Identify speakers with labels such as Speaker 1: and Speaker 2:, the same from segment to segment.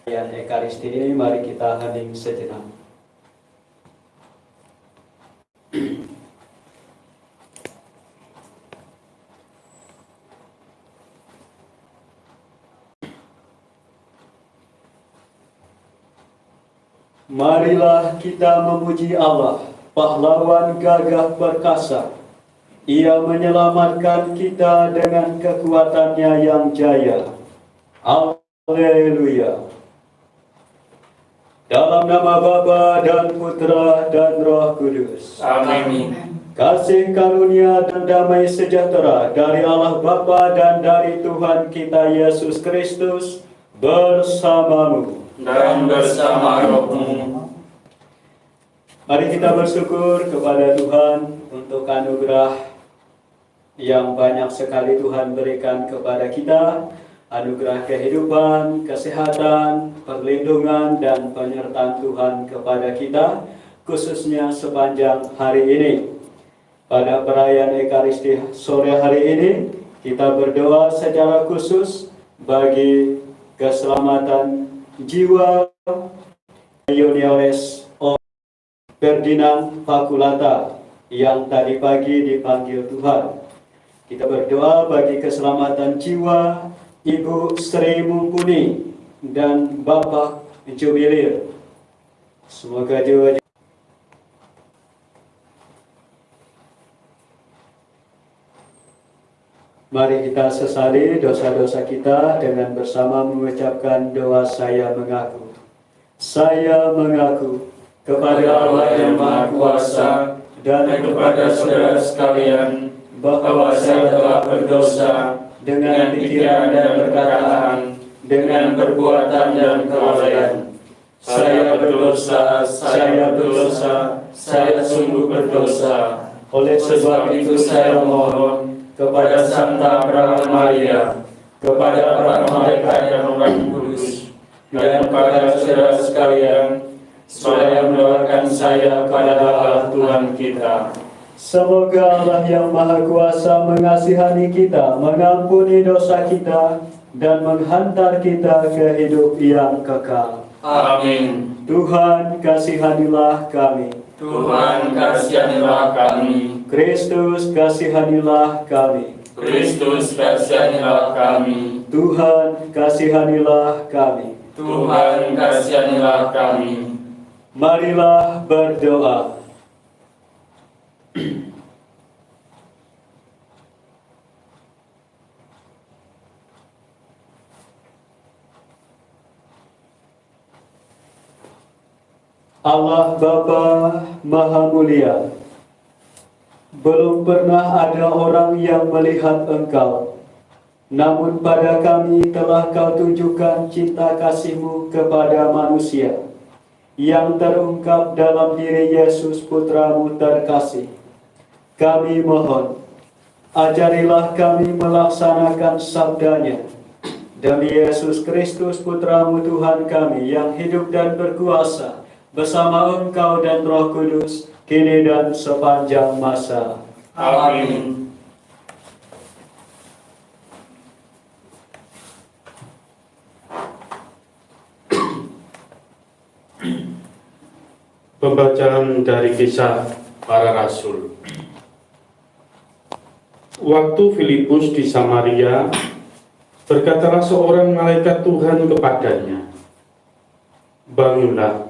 Speaker 1: Yang Ekaristi ini mari kita hening sejenak. Marilah kita memuji Allah, pahlawan gagah perkasa. Ia menyelamatkan kita dengan kekuatannya yang jaya. Haleluya. Dalam nama Bapa dan Putra dan Roh Kudus.
Speaker 2: Amin.
Speaker 1: Kasih karunia dan damai sejahtera dari Allah Bapa dan dari Tuhan kita Yesus Kristus bersamamu.
Speaker 2: Dan bersama rohmu.
Speaker 1: Mari kita bersyukur kepada Tuhan untuk anugerah yang banyak sekali Tuhan berikan kepada kita. Anugerah kehidupan, kesehatan, perlindungan, dan penyertaan Tuhan kepada kita, khususnya sepanjang hari ini. Pada perayaan Ekaristi sore hari ini, kita berdoa secara khusus bagi keselamatan jiwa Juniores Ferdinand Fakulata yang tadi pagi dipanggil Tuhan. Kita berdoa bagi keselamatan jiwa Ibu Sri Mumpuni dan Bapak Jubilir. Semoga jiwa. Mari kita sesali dosa-dosa kita dengan bersama mengucapkan doa saya mengaku. Saya mengaku kepada Allah yang Maha Kuasa dan kepada saudara sekalian bahwa saya telah berdosa dengan pikiran dan perkataan, dengan perbuatan dan kelalaian. Saya berdosa, saya sungguh berdosa. Oleh sebab itu saya mohon kepada Santa Praha Maria, kepada para malaikat dan orang kudus, dan kepada saudara sekalian, supaya mendoakan saya kepada Allah Tuhan kita. Semoga Allah yang Maha Kuasa mengasihani kita, mengampuni dosa kita, dan menghantar kita ke hidup yang kekal.
Speaker 2: Amin.
Speaker 1: Tuhan kasihanilah kami.
Speaker 2: Tuhan kasihanilah kami.
Speaker 1: Kristus kasihanilah kami.
Speaker 2: Kristus kasihanilah kami.
Speaker 1: Tuhan kasihanilah kami.
Speaker 2: Tuhan kasihanilah kami.
Speaker 1: Marilah berdoa. Allah Bapa Maha Mulia, belum pernah ada orang yang melihat Engkau, namun pada kami telah Kau tunjukkan cinta kasih-Mu kepada manusia, yang terungkap dalam diri Yesus Putra-Mu terkasih. Kami mohon, ajarilah kami melaksanakan sabdanya, demi Yesus Kristus Putra-Mu Tuhan kami, yang hidup dan berkuasa bersama Engkau dan Roh Kudus, kini dan sepanjang masa.
Speaker 2: Amin.
Speaker 3: Pembacaan dari Kisah Para Rasul. Waktu Filipus di Samaria, berkatalah seorang malaikat Tuhan kepadanya, "Bangunlah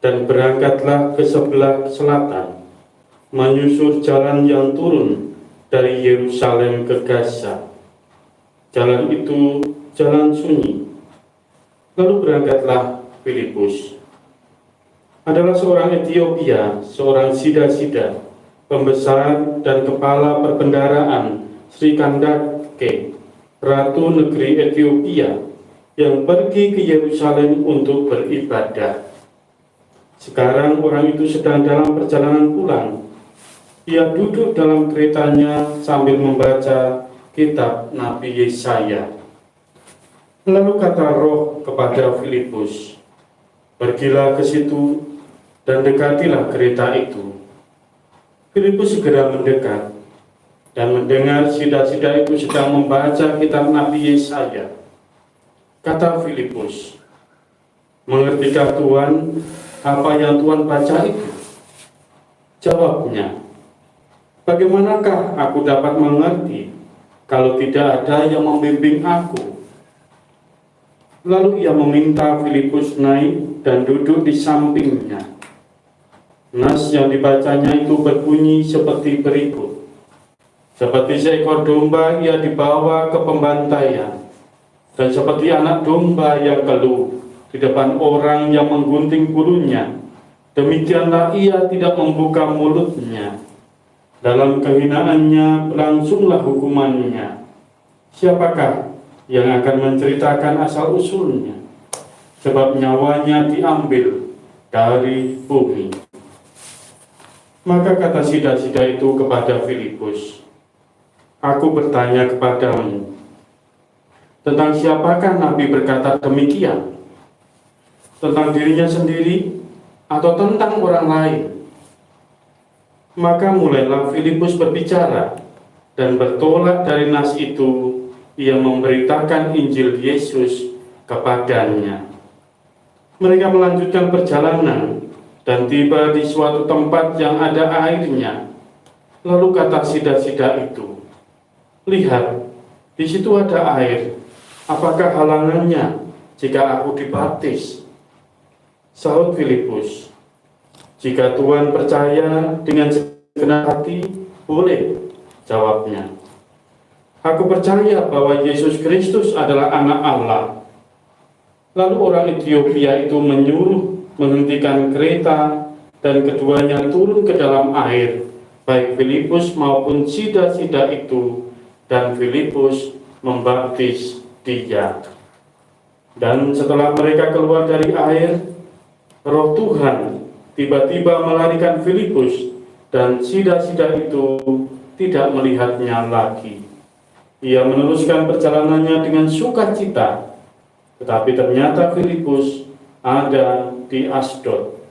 Speaker 3: dan berangkatlah ke sebelah selatan, menyusur jalan yang turun dari Yerusalem ke Gaza. Jalan itu jalan sunyi." Lalu berangkatlah Filipus. Adalah seorang Etiopia, seorang sida-sida, pembesar dan kepala perbendaraan Sri Kandake, Ratu negeri Etiopia, yang pergi ke Yerusalem untuk beribadah. Sekarang orang itu sedang dalam perjalanan pulang. Ia duduk dalam keretanya sambil membaca kitab Nabi Yesaya. Lalu kata Roh kepada Filipus, "Pergilah ke situ dan dekatilah kereta itu." Filipus segera mendekat dan mendengar sida-sida itu sedang membaca kitab Nabi Yesaya. Kata Filipus, Mengertikah Tuhan apa yang Tuhan baca itu? Jawabnya, bagaimanakah aku dapat mengerti kalau tidak ada yang membimbing aku? Lalu ia meminta Filipus naik dan duduk di sampingnya. Nas yang dibacanya itu berbunyi seperti berikut. Seperti seekor domba ia dibawa ke pembantaian, dan seperti anak domba yang keluh di depan orang yang menggunting bulunya, demikianlah ia tidak membuka mulutnya. Dalam kehinaannya berlangsunglah hukumannya. Siapakah yang akan menceritakan asal-usulnya? Sebab nyawanya diambil dari bumi. Maka kata sida-sida itu kepada Filipus, aku bertanya kepadamu, tentang siapakah Nabi berkata demikian? Tentang dirinya sendiri atau tentang orang lain? Maka mulailah Filipus berbicara, dan bertolak dari nas itu, ia memberitakan Injil Yesus kepadanya. Mereka melanjutkan perjalanan dan tiba di suatu tempat yang ada airnya. Lalu kata sida-sida itu, lihat, di situ ada air. Apakah halangannya jika aku dibaptis? Sahut Filipus, jika Tuhan percaya dengan segenap hati, boleh, jawabnya. Aku percaya bahwa Yesus Kristus adalah anak Allah. Lalu orang Ethiopia itu menyuruh menghentikan kereta, dan keduanya turun ke dalam air, baik Filipus maupun sida-sida itu, dan Filipus membaptis dia. Dan setelah mereka keluar dari air, Roh Tuhan tiba-tiba melarikan Filipus, dan sida-sida itu tidak melihatnya lagi. Ia meneruskan perjalanannya dengan sukacita, tetapi ternyata Filipus ada di Asdod.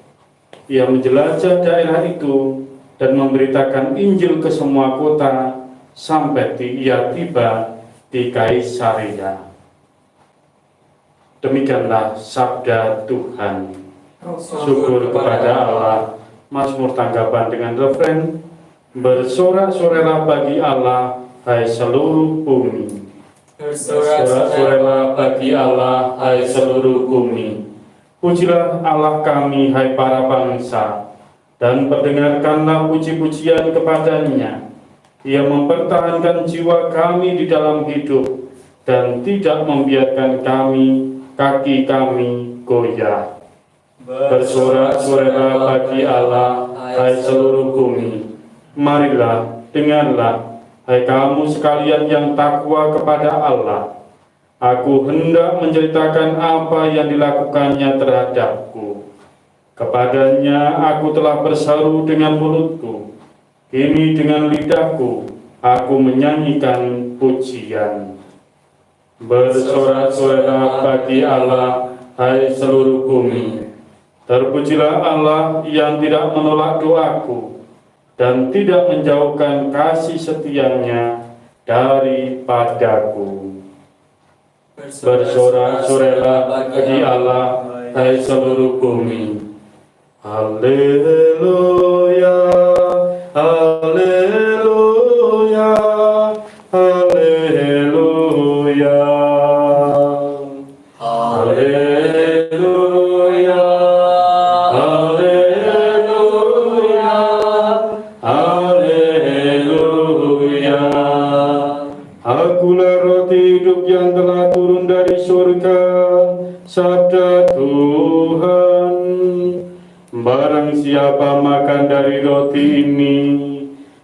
Speaker 3: Ia menjelajah daerah itu dan memberitakan Injil ke semua kota sampai ia tiba di Kaisaria. Demikianlah sabda Tuhan. Syukur kepada Allah. Mazmur tanggapan dengan refren, bersorak-sorailah bagi Allah, hai seluruh bumi. Bersorak-sorailah bagi Allah, hai seluruh bumi. Pujilah Allah kami, hai para bangsa, dan perdengarkanlah puji-pujian kepadanya. Ia mempertahankan jiwa kami di dalam hidup, dan tidak membiarkan kaki kami goyah. Bersorak-sorailah bagi Allah, hai seluruh bumi. Marilah, dengarlah, hai kamu sekalian yang takwa kepada Allah. Aku hendak menceritakan apa yang dilakukannya terhadapku. Kepadanya aku telah berseru dengan mulutku. Kini dengan lidahku aku menyanyikan pujian. Bersorak-sorailah bagi Allah, hai seluruh bumi. Terpujilah Allah yang tidak menolak doaku dan tidak menjauhkan kasih setianya daripadaku. Bersorak-sorailah bagi Allah, hai seluruh bumi. Haleluya, haleluya, haleluya, haleluya, haleluya, haleluya. Akulah roti hidup yang telah turun dari surga, sabda Tuhan. Barang siapa makan dari roti ini,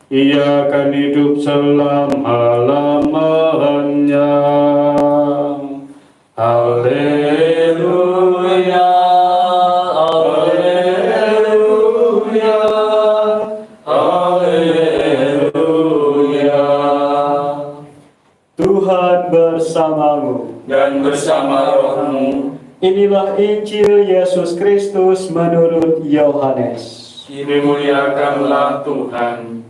Speaker 3: ia akan hidup selama-lamanya. Haleluya, haleluya, haleluya.
Speaker 1: Tuhan bersamamu
Speaker 2: Dan bersama rohmu.
Speaker 1: Inilah Injil Yesus Kristus menurut Yohanes.
Speaker 2: Dimuliakanlah Tuhan.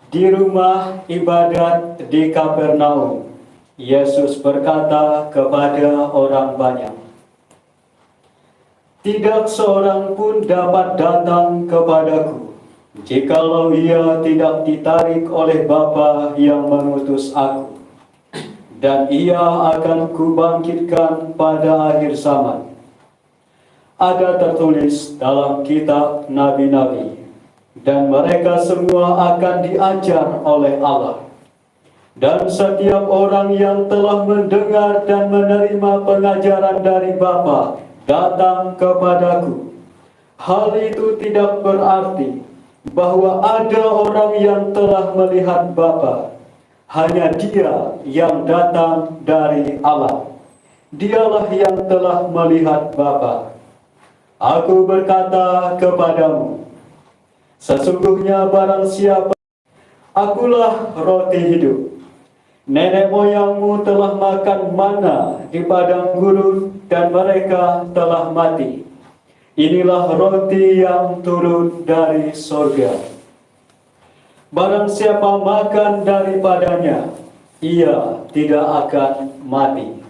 Speaker 1: Di rumah ibadat di Kapernaum, Yesus berkata kepada orang banyak, "Tidak seorang pun dapat datang kepadaku, jikalau ia tidak ditarik oleh Bapa yang mengutus aku. Dan ia akan kubangkitkan pada akhir zaman." Ada tertulis dalam kitab nabi-nabi, dan mereka semua akan diajar oleh Allah. Dan setiap orang yang telah mendengar dan menerima pengajaran dari Bapa datang kepadaku. Hal itu tidak berarti bahwa ada orang yang telah melihat Bapa. Hanya Dia yang datang dari Allah. Dialah yang telah melihat Bapa. Aku berkata kepadamu, sesungguhnya barang siapa, akulah roti hidup. Nenek moyangmu telah makan mana di padang gurun dan mereka telah mati. Inilah roti yang turun dari surga. Barang siapa makan daripadanya, ia tidak akan mati.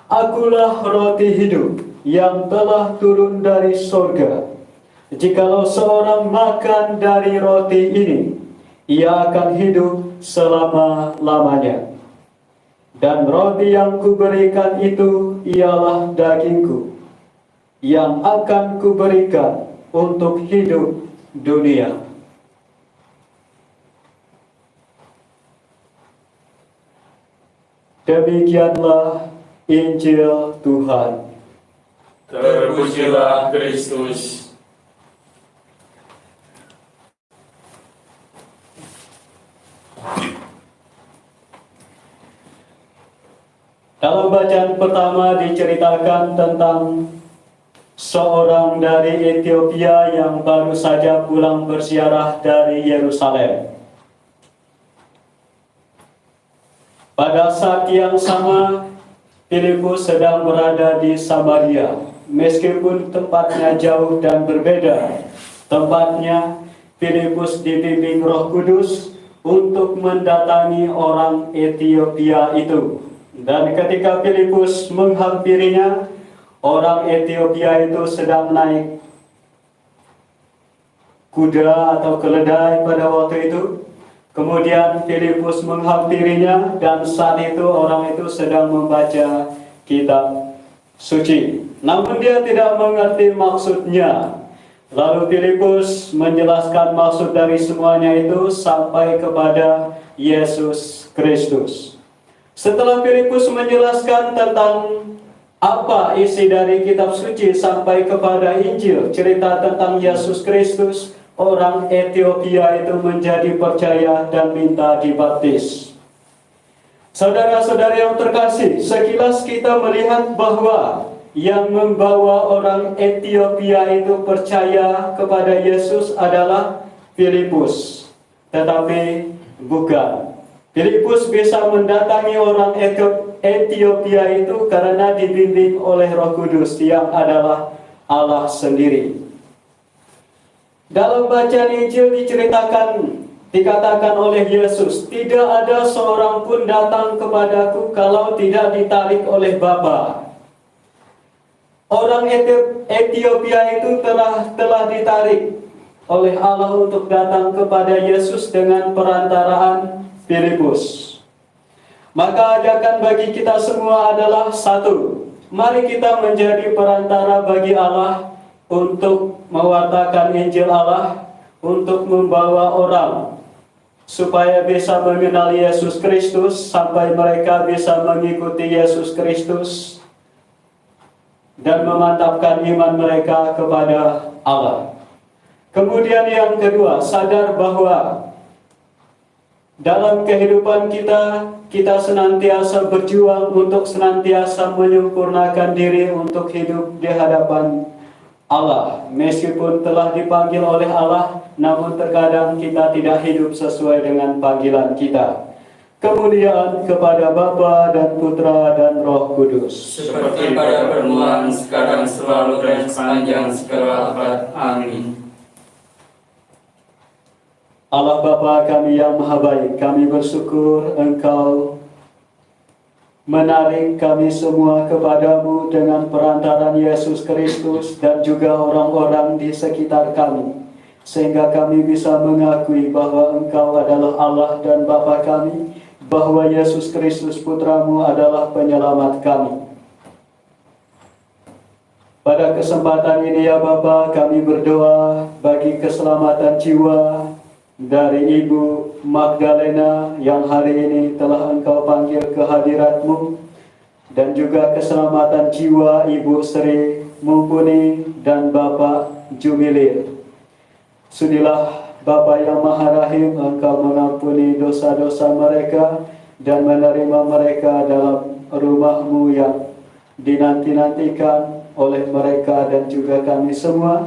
Speaker 1: Akulah roti hidup yang telah turun dari surga. Jikalau seorang makan dari roti ini, ia akan hidup selama-lamanya. Dan roti yang kuberikan itu ialah dagingku, yang akan kuberikan untuk hidup dunia. Demikianlah Injil Tuhan.
Speaker 2: Terpujilah Kristus.
Speaker 1: Dalam bacaan pertama diceritakan tentang seorang dari Ethiopia yang baru saja pulang berziarah dari Yerusalem. Pada saat yang sama, Filipus sedang berada di Samaria. Meskipun tempatnya jauh dan berbeda, tempatnya Filipus dibimbing Roh Kudus untuk mendatangi orang Ethiopia itu. Dan ketika Filipus menghampirinya, orang Ethiopia itu sedang naik kuda atau keledai pada waktu itu. Kemudian Filipus menghampirinya, dan saat itu orang itu sedang membaca kitab suci. Namun dia tidak mengerti maksudnya. Lalu Filipus menjelaskan maksud dari semuanya itu sampai kepada Yesus Kristus. Setelah Filipus menjelaskan tentang apa isi dari kitab suci sampai kepada Injil, cerita tentang Yesus Kristus, orang Ethiopia itu menjadi percaya dan minta dibaptis. Saudara-saudara yang terkasih, sekilas kita melihat bahwa yang membawa orang Ethiopia itu percaya kepada Yesus adalah Filipus. Tetapi bukan. Filipus bisa mendatangi orang Ethiopia itu karena dibimbing oleh Roh Kudus yang adalah Allah sendiri. Dalam bacaan Injil dikatakan oleh Yesus, "Tidak ada seorang pun datang kepadaku kalau tidak ditarik oleh Bapa." Orang Ethiopia itu telah ditarik oleh Allah untuk datang kepada Yesus dengan perantaraan Filipus. Maka ajakan bagi kita semua adalah satu. Mari kita menjadi perantara bagi Allah untuk mewartakan Injil Allah, untuk membawa orang supaya bisa mengenal Yesus Kristus, sampai mereka bisa mengikuti Yesus Kristus dan memantapkan iman mereka kepada Allah. Kemudian yang kedua, sadar bahwa dalam kehidupan kita senantiasa berjuang untuk senantiasa menyempurnakan diri untuk hidup di hadapan Allah. Meskipun telah dipanggil oleh Allah, namun terkadang kita tidak hidup sesuai dengan panggilan kita. Kemudian kepada Bapa dan Putra dan Roh Kudus,
Speaker 2: Seperti pada permulaan, sekarang, selalu, dan sepanjang segala abad. Amin.
Speaker 1: Allah Bapa kami yang Maha Baik, kami bersyukur Engkau menarik kami semua kepadamu dengan perantaran Yesus Kristus dan juga orang-orang di sekitar kami, sehingga kami bisa mengakui bahwa Engkau adalah Allah dan Bapa kami, bahwa Yesus Kristus Putramu adalah penyelamat kami. Pada kesempatan ini ya Bapa, kami berdoa bagi keselamatan jiwa dari Ibu Magdalena yang hari ini telah Engkau panggil ke hadirat-Mu, dan juga keselamatan jiwa Ibu Sri Mumpuni dan Bapak Jumilir. Sudilah Bapa yang Maha Rahim, Engkau mengampuni dosa-dosa mereka dan menerima mereka dalam rumah-Mu yang dinanti-nantikan oleh mereka dan juga kami semua,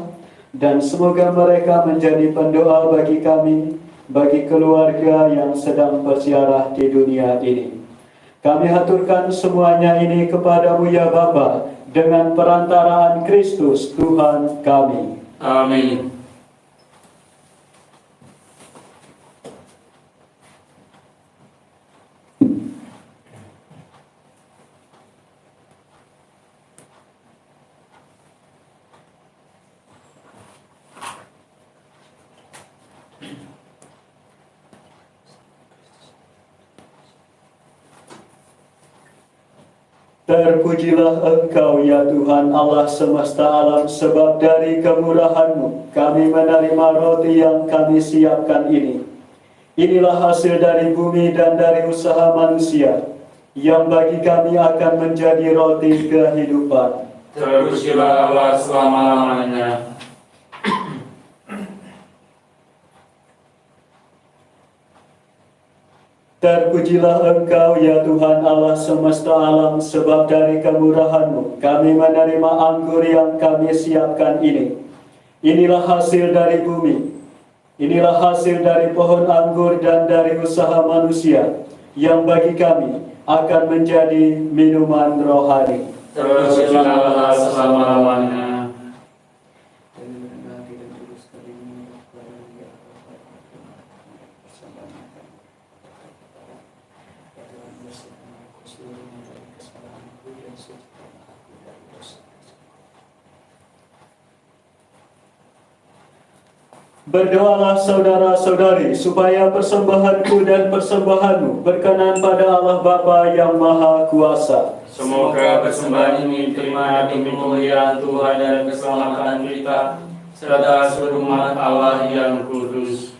Speaker 1: dan semoga mereka menjadi pendoa bagi kami, bagi keluarga yang sedang berziarah di dunia ini. Kami haturkan semuanya ini kepadamu ya Bapa, dengan perantaraan Kristus Tuhan kami.
Speaker 2: Amin.
Speaker 1: Terpujilah Engkau ya Tuhan Allah semesta alam, sebab dari kemurahan-Mu kami menerima roti yang kami siapkan ini. Inilah hasil dari bumi dan dari usaha manusia, yang bagi kami akan menjadi roti kehidupan.
Speaker 2: Terpujilah Allah selama-lamanya.
Speaker 1: Terpujilah Engkau ya Tuhan Allah semesta alam, sebab dari kemurahan-Mu kami menerima anggur yang kami siapkan ini. Inilah hasil dari bumi, inilah hasil dari pohon anggur dan dari usaha manusia, yang bagi kami akan menjadi minuman rohani.
Speaker 2: Terpujilah Allah selama-lamanya.
Speaker 1: Berdoalah saudara-saudari, supaya persembahanku dan persembahanmu berkenan pada Allah Bapa yang Maha Kuasa.
Speaker 2: Semoga persembahan ini diterima demi kemuliaan Tuhan dan keselamatan kita, serta seluruh umat Allah yang kudus.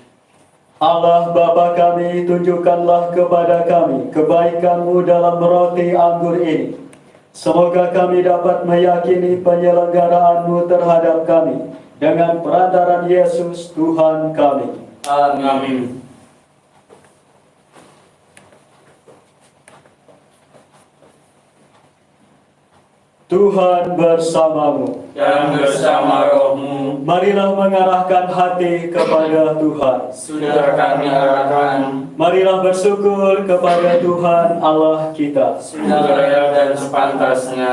Speaker 1: Allah Bapa kami, tunjukkanlah kepada kami kebaikan-Mu dalam roti anggur ini. Semoga kami dapat meyakini penyelenggaraan-Mu terhadap kami, dengan perantaran Yesus Tuhan kami.
Speaker 2: Amin.
Speaker 1: Tuhan bersamamu.
Speaker 2: Dan bersama rohmu.
Speaker 1: Marilah mengarahkan hati kepada Tuhan.
Speaker 2: Sudah kami arahkan.
Speaker 1: Marilah bersyukur kepada Tuhan Allah kita.
Speaker 2: Sudah layak dan sepantasnya.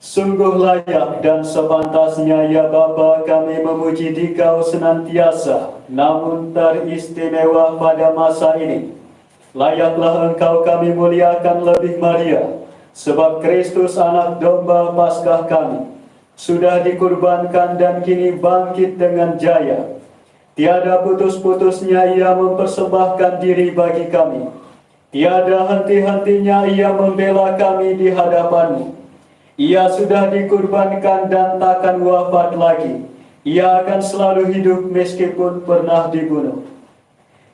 Speaker 1: Sungguh layak dan sepantasnya ya Bapa kami memuji Dikau senantiasa, namun teristimewa pada masa ini. Layaklah Engkau kami muliakan lebih Maria, sebab Kristus anak domba Paskah kami sudah dikurbankan dan kini bangkit dengan jaya. Tiada putus-putusnya Ia mempersembahkan diri bagi kami. Tiada henti-hentinya Ia membela kami di hadapan-Mu. Ia sudah dikurbankan dan takkan wafat lagi. Ia akan selalu hidup meskipun pernah dibunuh.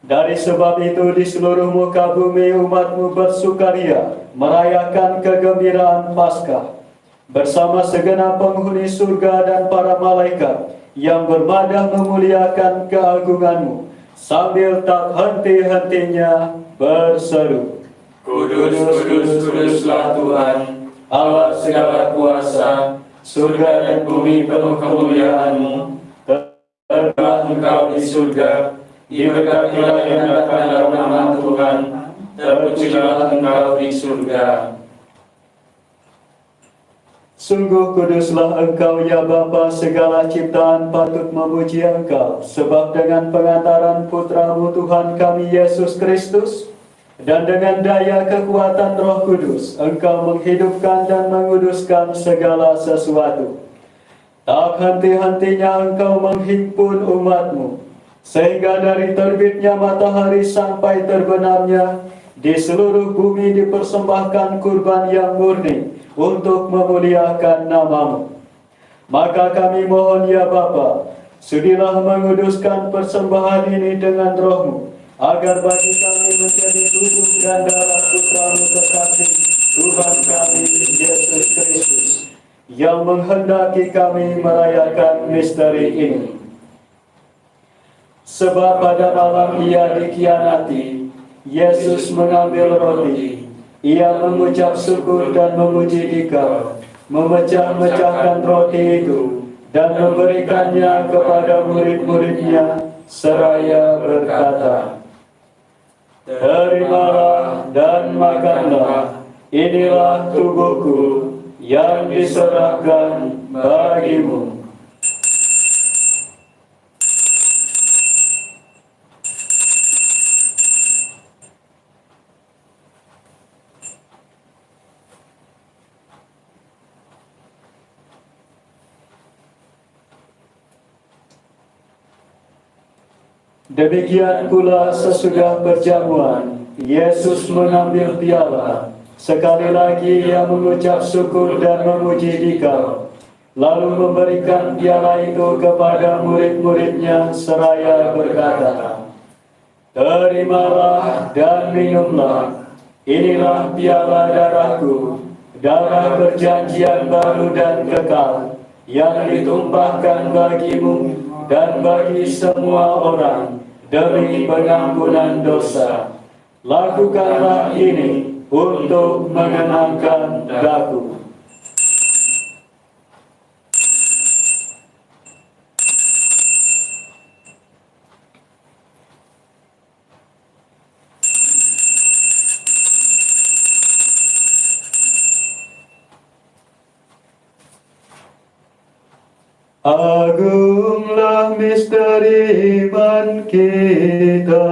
Speaker 1: Dari sebab itu di seluruh muka bumi umat-Mu bersukaria, merayakan kegembiraan Paskah, bersama segenap penghuni surga dan para malaikat yang bermadah memuliakan keagungan-Mu, sambil tak henti-hentinya berseru,
Speaker 2: Kudus, kudus, kuduslah Tuhan, Allah segala kuasa, surga dan bumi penuh kemuliaan-Mu. Terbang Engkau di surga, diberkatilah yang datang dalam nama Tuhan, terpujilah Engkau di surga.
Speaker 1: Sungguh kuduslah Engkau ya Bapa, segala ciptaan patut memuji Engkau, sebab dengan pengantaran Putra-Mu Tuhan kami Yesus Kristus, dan dengan daya kekuatan Roh Kudus, Engkau menghidupkan dan menguduskan segala sesuatu. Tak henti-hentinya Engkau menghimpun umat-Mu, sehingga dari terbitnya matahari sampai terbenamnya, di seluruh bumi dipersembahkan kurban yang murni untuk memuliakan nama-Mu. Maka kami mohon ya Bapa, sudilah menguduskan persembahan ini dengan Roh-Mu, agar bagi kami menjadi tubuh dan darah Putra-Mu kekasih, Tuhan kami Yesus Kristus, yang menghendaki kami merayakan misteri ini. Sebab pada malam Ia dikhianati, Yesus mengambil roti, Ia mengucap syukur dan memuji Dikau, memecah-mecahkan roti itu dan memberikannya kepada murid-muridnya, seraya berkata, "Terimalah dan makanlah, inilah tubuhku yang diserahkan bagimu." Demikian pula sesudah perjamuan, Yesus mengambil piala. Sekali lagi Ia mengucap syukur dan memuji Dikau, lalu memberikan piala itu kepada murid-muridnya seraya berkata, "Terimalah dan minumlah, inilah piala darahku, darah perjanjian baru dan kekal, yang ditumpahkan bagimu dan bagi semua orang demi pengampunan dosa. Lakukanlah ini untuk mengenangkan Aku." Agunglah misteri iman kita.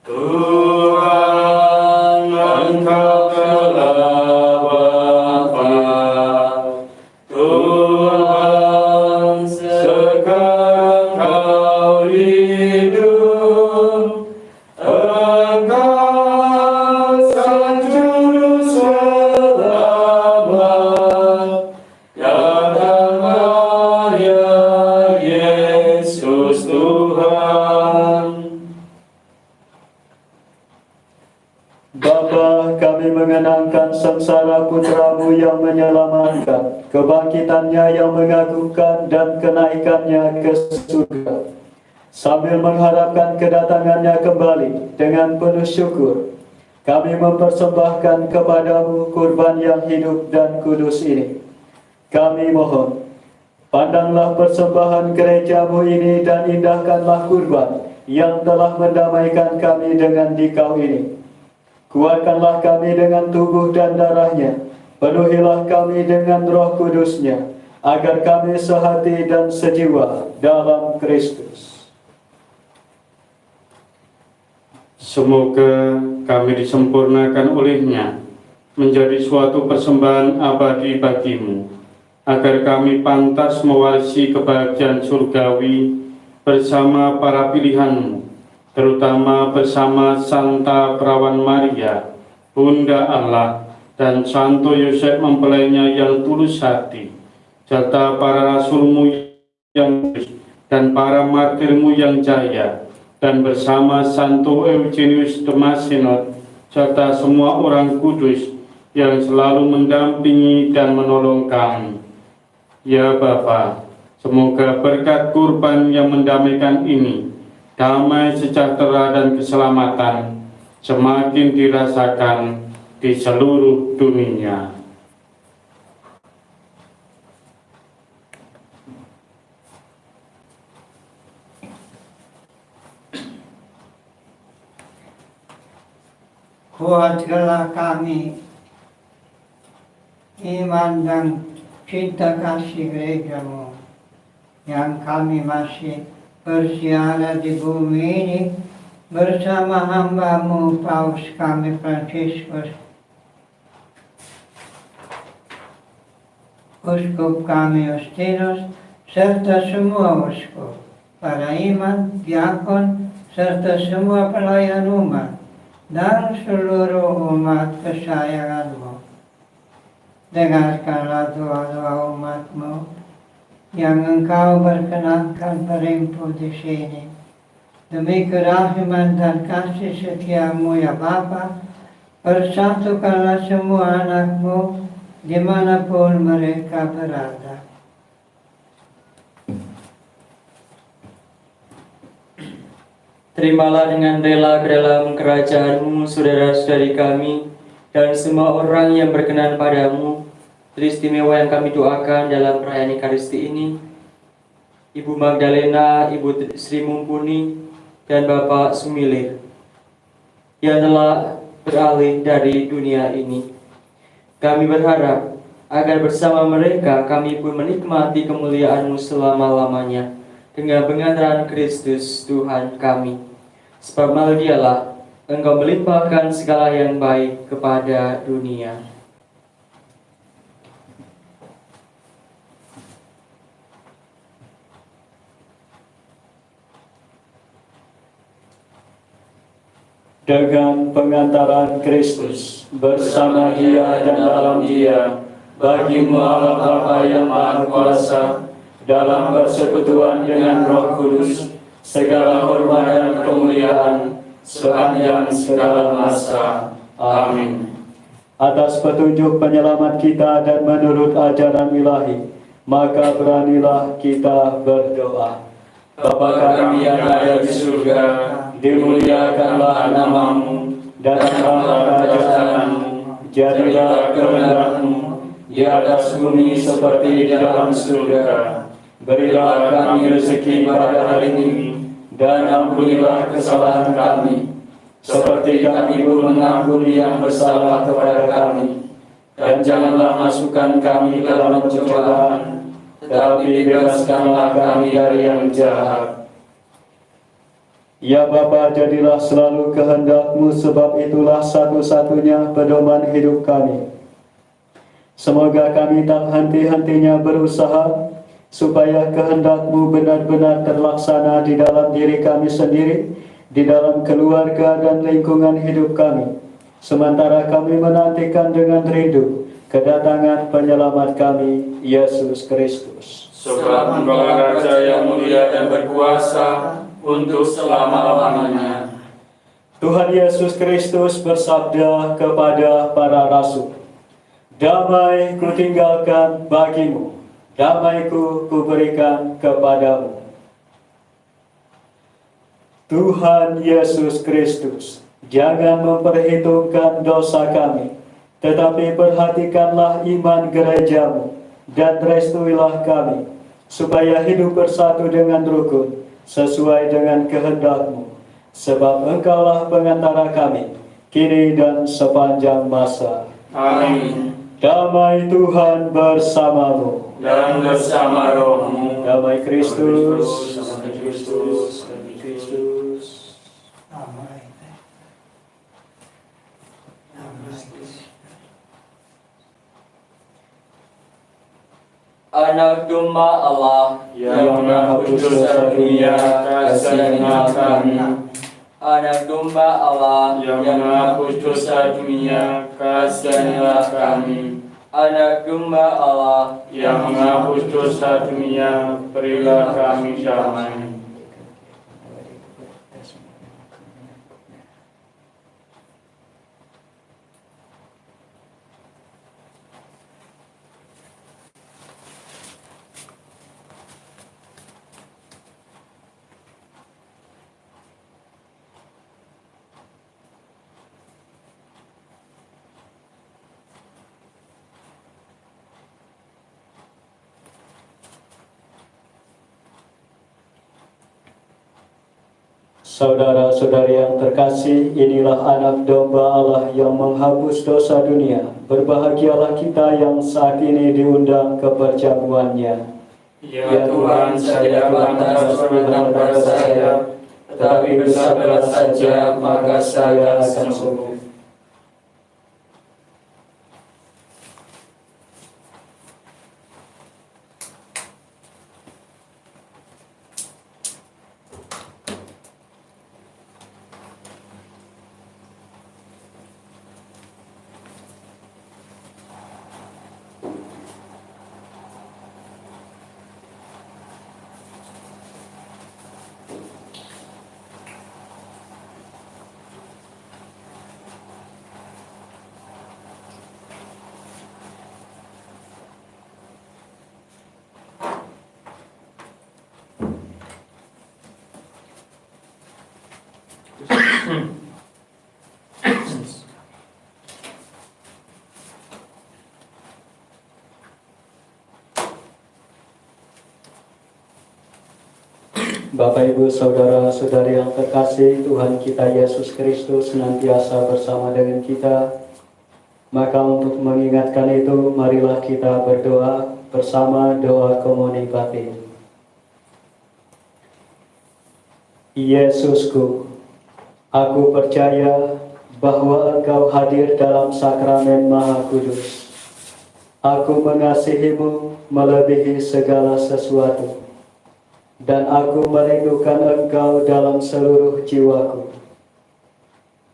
Speaker 2: Tuhan, Engkau telah Bapa. Tuhan, sekarang Kau hidup. Engkau Sang Juru Selamat. Datanglah ya Yesus Tuhan.
Speaker 1: Bapa, kami mengenangkan sengsara Putra-Mu yang menyelamatkan, kebangkitannya yang mengagumkan, dan kenaikannya ke surga. Sambil mengharapkan kedatangannya kembali dengan penuh syukur, kami mempersembahkan kepadamu kurban yang hidup dan kudus ini. Kami mohon, pandanglah persembahan gereja-Mu ini dan indahkanlah kurban yang telah mendamaikan kami dengan Dikau ini. Kuatkanlah kami dengan tubuh dan darahnya, penuhilah kami dengan Roh Kudus-Nya, agar kami sehati dan sejiwa dalam Kristus.
Speaker 3: Semoga kami disempurnakan oleh-Nya menjadi suatu persembahan abadi bagi-Mu, agar kami pantas mewarisi kebahagiaan surgawi bersama para pilihan-Mu, terutama bersama Santa Perawan Maria, Bunda Allah, dan Santo Yosef mempelainya yang tulus hati, serta para rasul-Mu yang kudus dan para martir-Mu yang jaya, dan bersama Santo Eugenius de Mazenod, serta semua orang kudus yang selalu mendampingi dan menolong kami. Ya Bapa, semoga berkat kurban yang mendamaikan ini, damai, sejahtera, dan keselamatan semakin dirasakan di seluruh dunia.
Speaker 4: Kuatkanlah kami iman dan cinta kasih gereja-Mu, yang kami masih bersiara di bumi ini, bersama hamba-Mu Paus kami Fransiskus, Uskup kami Justinus, serta semua uskup, para imam, diakon, serta semua pelayan umat, dan seluruh umat kesayangan-Mu. Dengarkanlah doa-doa umat-Mu yang Engkau berkenankan berhimpun di sini. Demi kerahiman dan kasih setia-Mu ya Bapa, persatukanlah semua anak-Mu dimanapun mereka berada.
Speaker 2: Terimalah dengan rela ke dalam kerajaan-Mu saudara-saudari kami dan semua orang yang berkenan padamu. Teristimewa yang kami doakan dalam perayaan Ekaristi ini, Ibu Magdalena, Ibu Sri Mumpuni, dan Bapak Sumilir yang telah beralih dari dunia ini. Kami berharap agar bersama mereka kami pun menikmati kemuliaan-Mu selama-lamanya dengan pengantaran Kristus Tuhan kami. Sebab melalui Dialah Engkau melimpahkan segala yang baik kepada dunia.
Speaker 1: Dengan pengantaran Kristus bersama Dia dan dalam Dia, bagi-Mu Allah Bapa yang Maha Kuasa, dalam persekutuan dengan Roh Kudus, segala hormat dan kemuliaan sepanjang segala masa. Amin. Atas petunjuk penyelamat kita dan menurut ajaran ilahi, maka beranilah kita berdoa. Bapa kami yang ada di surga, dimuliakanlah nama-Mu, datanglah kerajaan-Mu, jadilah kehendak-Mu di atas bumi seperti di dalam surga. Berilah kami rezeki pada hari ini, dan ampunilah kesalahan kami, seperti kami pun mengampuni yang bersalah kepada kami. Dan janganlah masukkan kami ke dalam pencobaan, tetapi bebaskanlah kami dari yang jahat. Ya Bapa, jadilah selalu kehendak-Mu, sebab itulah satu-satunya pedoman hidup kami. Semoga kami tak henti-hentinya berusaha, supaya kehendak-Mu benar-benar terlaksana di dalam diri kami sendiri, di dalam keluarga dan lingkungan hidup kami, sementara kami menantikan dengan rindu kedatangan penyelamat kami, Yesus Kristus.
Speaker 3: Sebab Engkau Raja yang mulia dan berkuasa untuk selama-lamanya.
Speaker 1: Tuhan Yesus Kristus bersabda kepada para rasul, "Damai kutinggalkan bagimu, damai-Ku kuberikan kepadamu." Tuhan Yesus Kristus, jangan memperhitungkan dosa kami, tetapi perhatikanlah iman gereja-Mu, dan restuilah kami, supaya hidup bersatu dengan rukun, sesuai dengan kehendak-Mu, sebab Engkaulah pengantara kami, kini dan sepanjang masa.
Speaker 3: Amin.
Speaker 1: Damai Tuhan bersamamu,
Speaker 3: Dan bersama rohmu.
Speaker 1: damai Kristus,
Speaker 3: Damai Kristus.
Speaker 1: damai Kristus.
Speaker 4: Amin.
Speaker 2: Anak domba Allah
Speaker 1: Yang menghapus dosa dunia, kasihilah kami.
Speaker 2: Anak domba Allah
Speaker 3: Yang menghapus dosa dunia, kasihilah kami.
Speaker 2: Anak domba Allah
Speaker 3: Yang menghapus dosa dunia, berilah kami damai.
Speaker 1: Saudara-saudari yang terkasih, inilah anak domba Allah yang menghapus dosa dunia. Berbahagialah kita yang saat ini diundang ke perjamuannya.
Speaker 3: Ya Tuhan, saya pantas berhutang pada saya,
Speaker 2: tetapi bersabarlah saja, maka saya akan sembuh.
Speaker 1: Bapak, Ibu, Saudara-saudari yang terkasih, Tuhan kita Yesus Kristus senantiasa bersama dengan kita. Maka untuk mengingatkan itu, marilah kita berdoa bersama doa komunikatif. Yesusku, aku percaya bahwa Engkau hadir dalam sakramen Maha Kudus. Aku mengasihimu melebihi segala sesuatu, dan aku merindukan Engkau dalam seluruh jiwaku.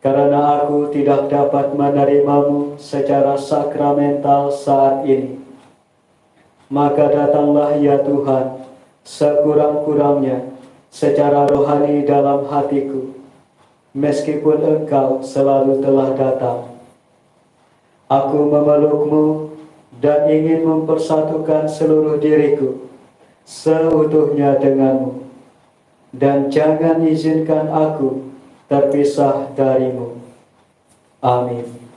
Speaker 1: Karena aku tidak dapat menerimamu secara sakramental saat ini, maka datanglah ya Tuhan, sekurang-kurangnya secara rohani dalam hatiku, meskipun Engkau selalu telah datang. Aku memelukmu dan ingin mempersatukan seluruh diriku seutuhnya denganmu, dan jangan izinkan aku terpisah darimu. Amin.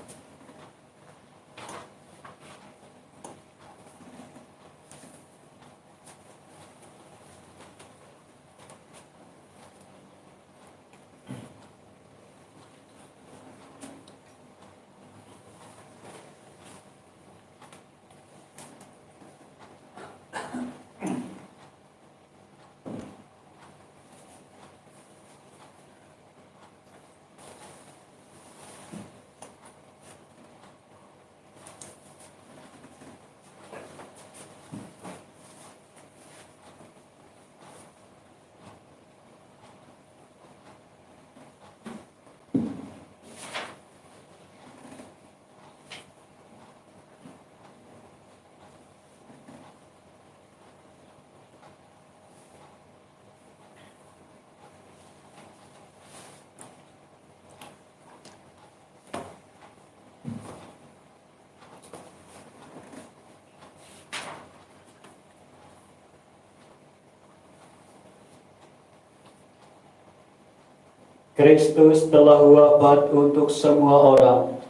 Speaker 1: Kristus telah wafat untuk semua orang,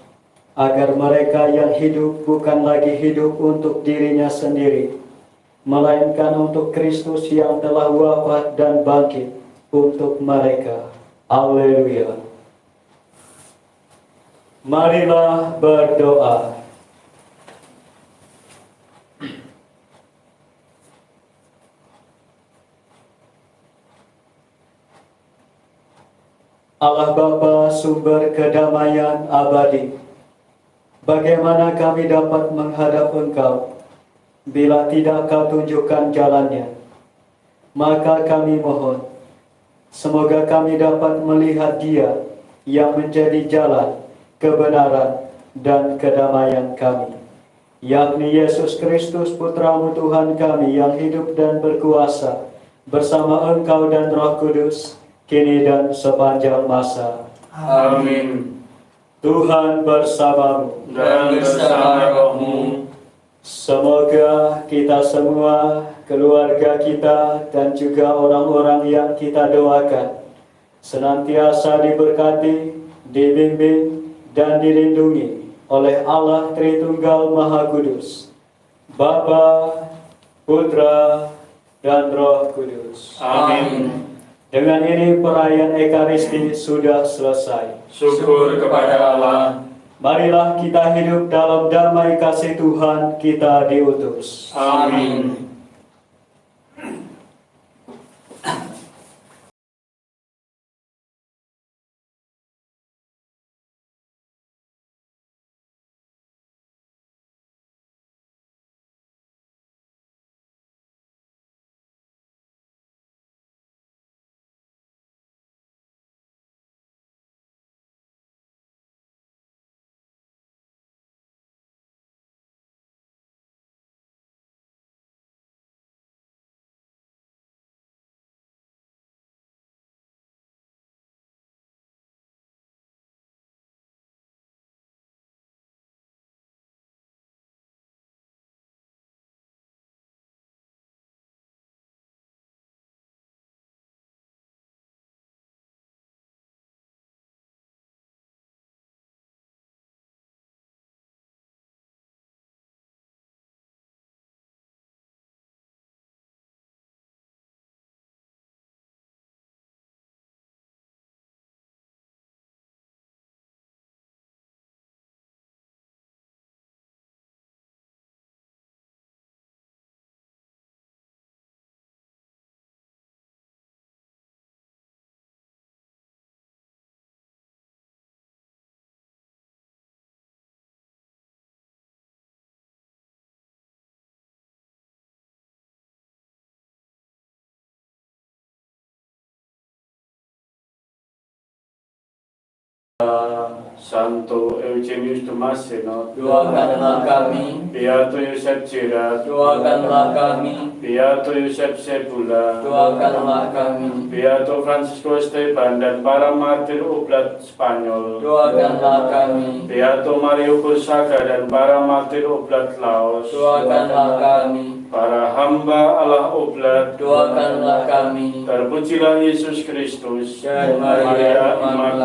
Speaker 1: agar mereka yang hidup bukan lagi hidup untuk dirinya sendiri, melainkan untuk Kristus yang telah wafat dan bangkit untuk mereka. Haleluya. Marilah berdoa. Allah Bapa, sumber kedamaian abadi, bagaimana kami dapat menghadap Engkau bila tidak Kau tunjukkan jalannya? Maka kami mohon, semoga kami dapat melihat Dia yang menjadi jalan, kebenaran, dan kedamaian kami, yakni Yesus Kristus, Putra-Mu Tuhan kami yang hidup dan berkuasa bersama Engkau dan Roh Kudus, kini dan sepanjang masa.
Speaker 2: Amin.
Speaker 1: Tuhan bersamamu
Speaker 2: Dan bersama rohmu.
Speaker 1: Semoga kita semua, keluarga kita, dan juga orang-orang yang kita doakan senantiasa diberkati, dibimbing, dan dilindungi oleh Allah Tritunggal Maha Kudus, Bapa, Putra, dan Roh Kudus.
Speaker 2: Amin.
Speaker 1: Dengan ini perayaan Ekaristi sudah selesai.
Speaker 2: Syukur kepada Allah.
Speaker 1: Marilah kita hidup dalam damai kasih Tuhan kita diutus.
Speaker 2: Amin.
Speaker 3: Santo Eugenius Damasceno,
Speaker 2: doakanlah kami.
Speaker 3: Beato Yosef Jirat,
Speaker 2: Doakanlah kami.
Speaker 3: Beato Yosef Sebula,
Speaker 2: Doakanlah kami.
Speaker 3: Beato Francisco Esteban dan para martir oblat Spanyol,
Speaker 2: Doakanlah kami.
Speaker 3: Beato Mario Gonzaga dan para martir oblat Laos,
Speaker 2: Doakanlah kami.
Speaker 3: para hamba Allah oblat,
Speaker 2: Doakanlah kami.
Speaker 3: terpujilah Yesus Kristus,
Speaker 2: Dan Maria
Speaker 3: Immaculata